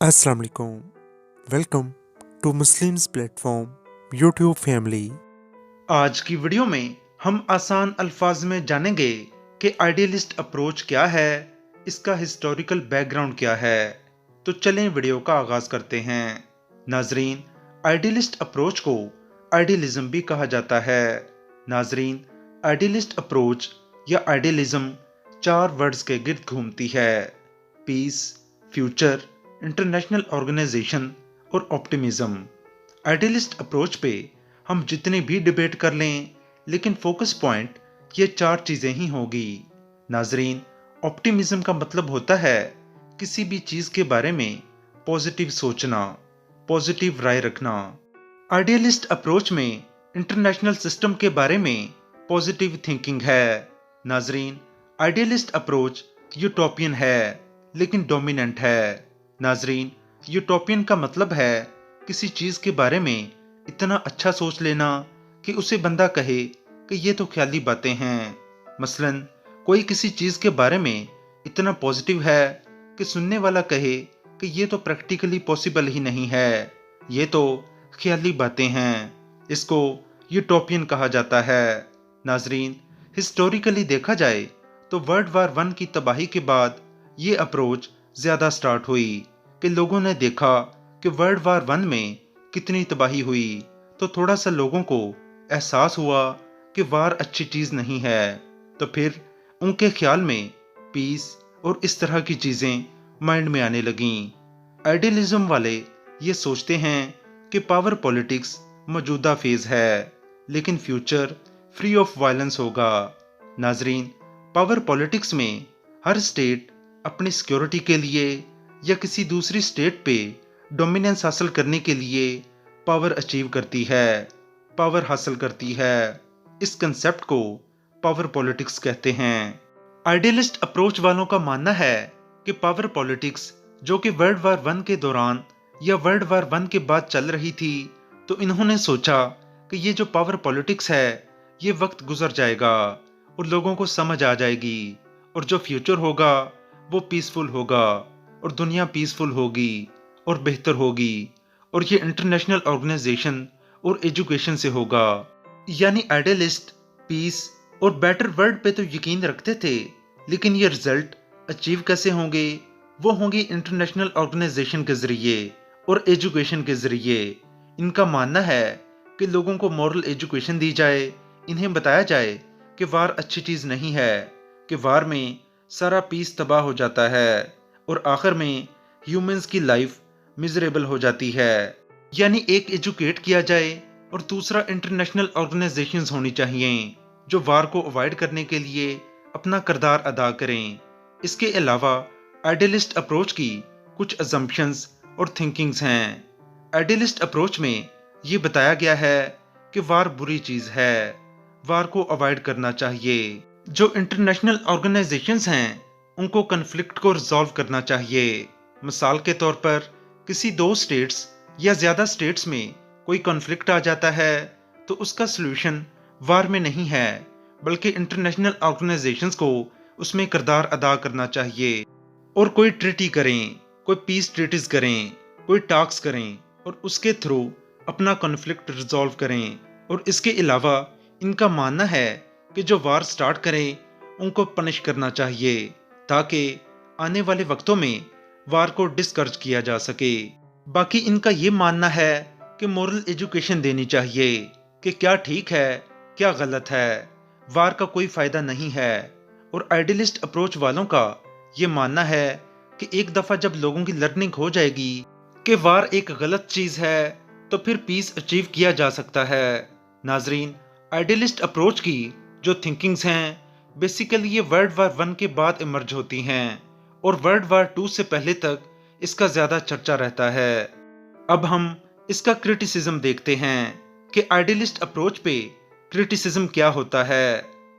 अस्सलाम वालेकुम। Welcome to Muslims platform YouTube family. आज की वीडियो में हम आसान अल्फाज में जानेंगे कि आइडियलिस्ट अप्रोच क्या है, इसका हिस्टोरिकल बैकग्राउंड क्या है। तो चलें वीडियो का आगाज करते हैं। नाजरीन, आइडियलिस्ट अप्रोच को आइडियलिज्म भी कहा जाता है। नाजरीन, आइडियलिस्ट अप्रोच या आइडियलिज्म चार वर्ड्स के गिर्द घूमती है: पीस, फ्यूचर, इंटरनेशनल ऑर्गेनाइजेशन और ऑप्टिमिज्म। आइडियलिस्ट अप्रोच पे हम जितनी भी डिबेट कर लें, लेकिन फोकस पॉइंट ये चार चीजें ही होगी। नाजरीन, ऑप्टिमिज्म का मतलब होता है किसी भी चीज के बारे में पॉजिटिव सोचना, पॉजिटिव राय रखना। आइडियलिस्ट अप्रोच में इंटरनेशनल सिस्टम के बारे में पॉजिटिव थिंकिंग है। नाजरीन, आइडियलिस्ट अप्रोच यूटोपियन है लेकिन डोमिनेंट है। नाजरीन, यूटोपियन का मतलब है किसी चीज के बारे में इतना अच्छा सोच लेना कि उसे बंदा कहे कि ये तो ख्याली बातें हैं। मसलन, कोई किसी चीज के बारे में इतना पॉजिटिव है कि सुनने वाला कहे कि ये तो प्रैक्टिकली पॉसिबल ही नहीं है, ये तो ख्याली बातें हैं। इसको यूटोपियन कहा जाता है। नाजरीन, हिस्टोरिकली देखा जाए तो वर्ल्ड वार वन की तबाही के बाद ये अप्रोच ज्यादा स्टार्ट हुई कि लोगों ने देखा कि वर्ल्ड वार वन में कितनी तबाही हुई, तो थोड़ा सा लोगों को एहसास हुआ कि वार अच्छी चीज नहीं है। तो फिर उनके ख्याल में पीस और इस तरह की चीजें माइंड में आने लगीं। आइडियलिज्म वाले ये सोचते हैं कि पावर पॉलिटिक्स मौजूदा फेज है, लेकिन फ्यूचर फ्री ऑफ वायलेंस होगा। नाजरीन, पावर पॉलिटिक्स में हर स्टेट अपनी सिक्योरिटी के लिए या किसी दूसरी स्टेट पे डोमिनेंस हासिल करने के लिए पावर अचीव करती है, पावर हासिल करती है। इस कंसेप्ट को पावर पॉलिटिक्स कहते हैं। आइडियलिस्ट अप्रोच वालों का मानना है कि पावर पॉलिटिक्स जो कि वर्ल्ड वार वन के दौरान या वर्ल्ड वार वन के बाद चल रही थी, तो इन्होंने सोचा कि ये जो पावर पॉलिटिक्स है ये वक्त गुजर जाएगा और लोगों को समझ आ जाएगी, और जो फ्यूचर होगा वो पीसफुल होगा और दुनिया पीसफुल होगी और बेहतर होगी, और ये इंटरनेशनल ऑर्गेनाइजेशन और एजुकेशन से होगा। यानी आइडियलिस्ट पीस और बेटर वर्ल्ड पे तो यकीन रखते थे, लेकिन ये रिजल्ट अचीव कैसे होंगे? वो होंगे इंटरनेशनल ऑर्गेनाइजेशन के जरिए और एजुकेशन के जरिए। इनका मानना है कि लोगों को मॉरल एजुकेशन दी जाए, इन्हें बताया जाए कि वार अच्छी चीज नहीं है, कि वार में सारा पीस तबाह हो जाता है और आखिर में ह्यूमंस की लाइफ मिजरेबल हो जाती है। यानी एक एजुकेट किया जाए और दूसरा इंटरनेशनल ऑर्गेनाइजेशंस होनी चाहिए जो वार को अवॉइड करने के लिए अपना किरदार अदा करें। इसके अलावा आइडियलिस्ट अप्रोच की कुछ अजम्पशंस और थिंकिंग्स हैं। आइडियलिस्ट अप्रोच में ये बताया गया है कि वार बुरी चीज है, वार को अवॉइड करना चाहिए। जो इंटरनेशनल ऑर्गेनाइजेशंस हैं उनको कन्फ्लिक्ट को रिजॉल्व करना चाहिए। मिसाल के तौर पर किसी दो स्टेट्स या ज्यादा स्टेट्स में कोई कॉन्फ्लिक्ट आ जाता है, तो उसका सलूशन वार में नहीं है, बल्कि इंटरनेशनल ऑर्गेनाइजेशंस को उसमें किरदार अदा करना चाहिए और कोई ट्रीटी करें, कोई पीस ट्रीटीज करें, कोई टॉक्स करें और उसके थ्रू अपना कॉन्फ्लिक्ट रिजॉल्व करें। और इसके अलावा इनका मानना है कि जो वार स्टार्ट करें उनको पनिश करना चाहिए, ताकि आने वाले वक्तों में वार को डिस्करेज किया जा सके। बाकी इनका ये मानना है कि मोरल एजुकेशन देनी चाहिए कि क्या ठीक है, क्या गलत है, वार का कोई फायदा नहीं है। और आइडियलिस्ट अप्रोच वालों का ये मानना है कि एक दफा जब लोगों की लर्निंग हो जाएगी कि वार एक गलत चीज है, तो फिर पीस अचीव किया जा सकता है। नाजरीन, आइडियलिस्ट अप्रोच की जो थिंकिंग्स हैं बेसिकली ये वर्ल्ड वार वन के बाद इमर्ज होती हैं और वर्ल्ड वार टू से पहले तक इसका ज्यादा चर्चा रहता है। अब हम इसका क्रिटिसिज्म देखते हैं कि आइडियलिस्ट अप्रोच पे क्रिटिसिज्म क्या होता है।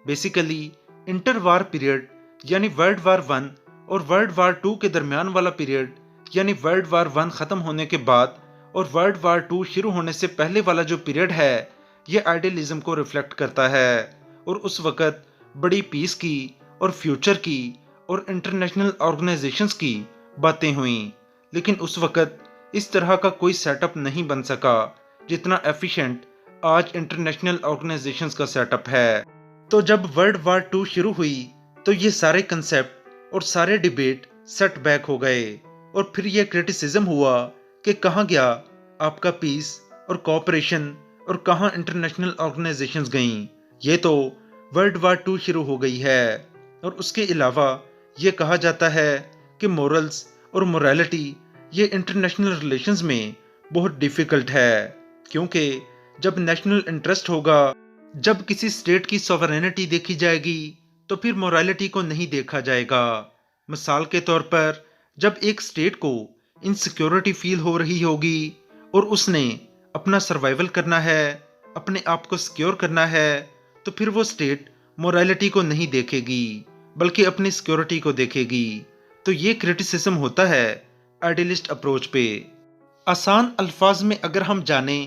बेसिकली इंटर वार पीरियड यानी वर्ल्ड वार वन और वर्ल्ड वार टू के दरमियान वाला पीरियड, यानी वर्ल्ड वार वन खत्म होने के बाद और वर्ल्ड वार टू शुरू होने से पहले वाला जो पीरियड है, ये आइडियलिज्म को रिफ्लेक्ट करता है। और उस वक़्त बड़ी पीस की और फ्यूचर की और इंटरनेशनल ऑर्गेनाइजेशंस की बातें हुई, लेकिन उस वक्त इस तरह का कोई सेटअप नहीं बन सका जितना एफिशिएंट आज इंटरनेशनल ऑर्गेनाइजेशंस का सेटअप है। तो जब वर्ल्ड वार 2 शुरू हुई तो ये सारे कंसेप्ट और सारे डिबेट सेट बैक हो गए और फिर ये क्रिटिसिज्म हुआ कि कहाँ गया आपका पीस और कोऑपरेशन और कहाँ इंटरनेशनल ऑर्गेनाइजेशंस गईं। ये तो वर्ल्ड वार 2 शुरू हो गई है। और उसके अलावा ये कहा जाता है कि मोरल्स और मोरालिटी ये इंटरनेशनल रिलेशंस में बहुत डिफिकल्ट है, क्योंकि जब नेशनल इंटरेस्ट होगा, जब किसी स्टेट की सॉवरेनिटी देखी जाएगी तो फिर मोरालिटी को नहीं देखा जाएगा। मिसाल के तौर पर जब एक स्टेट को इनसिक्योरिटी फील हो रही होगी और उसने अपना सर्वाइवल करना है, अपने आप को सिक्योर करना है, तो फिर वो स्टेट मोरालिटी को नहीं देखेगी बल्कि अपनी सिक्योरिटी को देखेगी। तो ये क्रिटिसिज्म होता है आइडियलिस्ट अप्रोच पे। आसान अल्फाज में अगर हम जाने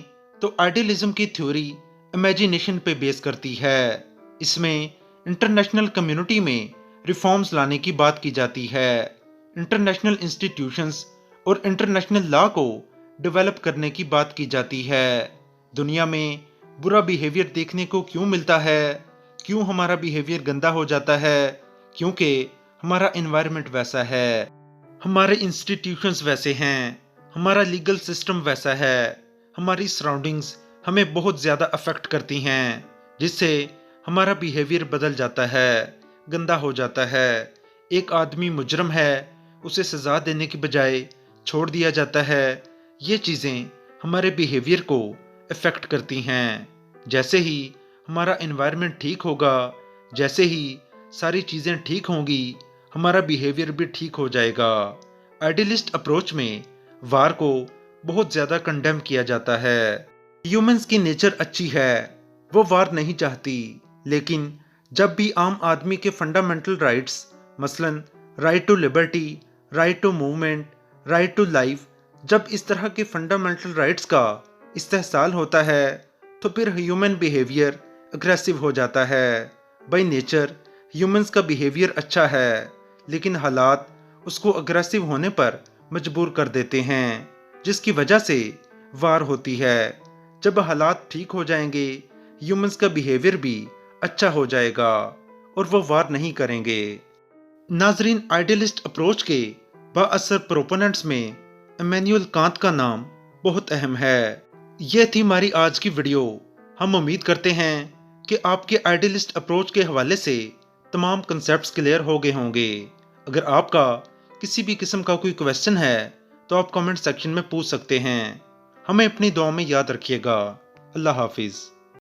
तो आइडियलिज्म की थ्योरी इमेजिनेशन पे बेस करती है। इसमें इंटरनेशनल कम्युनिटी में रिफॉर्म्स लाने की बात की जाती है, इंटरनेशनल इंस्टीट्यूशंस और इंटरनेशनल लॉ को डेवलप करने की बात की जाती है। दुनिया में बुरा बिहेवियर देखने को क्यों मिलता है, क्यों हमारा बिहेवियर गंदा हो जाता है, क्योंकि हमारा एनवायरनमेंट वैसा है, हमारे इंस्टीट्यूशंस वैसे हैं, हमारा लीगल सिस्टम वैसा है, हमारी सराउंडिंग्स हमें बहुत ज़्यादा अफेक्ट करती हैं, जिससे हमारा बिहेवियर बदल जाता है, गंदा हो जाता है। एक आदमी मुजरम है, उसे सज़ा देने की बजाय छोड़ दिया जाता है। ये चीज़ें हमारे बिहेवियर को अफेक्ट करती हैं। जैसे ही हमारा एनवायरनमेंट ठीक होगा, जैसे ही सारी चीज़ें ठीक होंगी, हमारा बिहेवियर भी ठीक हो जाएगा। आइडियलिस्ट अप्रोच में वार को बहुत ज़्यादा कंडेम किया जाता है। ह्यूमंस की नेचर अच्छी है, वो वार नहीं चाहती, लेकिन जब भी आम आदमी के फंडामेंटल राइट्स मसलन right to liberty, right to movement, right to life, जब इस तरह के फंडामेंटल राइट्स का इस्तेहसाल होता है तो फिर ह्यूमन बिहेवियर अग्रेसिव हो जाता है। बाय नेचर ह्यूमंस का बिहेवियर अच्छा है, लेकिन हालात उसको अग्रेसिव होने पर मजबूर कर देते हैं, जिसकी वजह से वार होती है। जब हालात ठीक हो जाएंगे, ह्यूमंस का बिहेवियर भी अच्छा हो जाएगा और वो वार नहीं करेंगे। नाजरीन, आइडियलिस्ट अप्रोच के बाअसर प्रोपोनेंट्स में इमैनुअल कांत का नाम बहुत अहम है। यह थी हमारी आज की वीडियो। हम उम्मीद करते हैं कि आपके आइडियलिस्ट अप्रोच के हवाले से तमाम कंसेप्ट्स क्लियर हो गए होंगे। अगर आपका किसी भी किस्म का कोई क्वेश्चन है तो आप कमेंट सेक्शन में पूछ सकते हैं। हमें अपनी दुआ में याद रखिएगा। अल्लाह हाफिज़।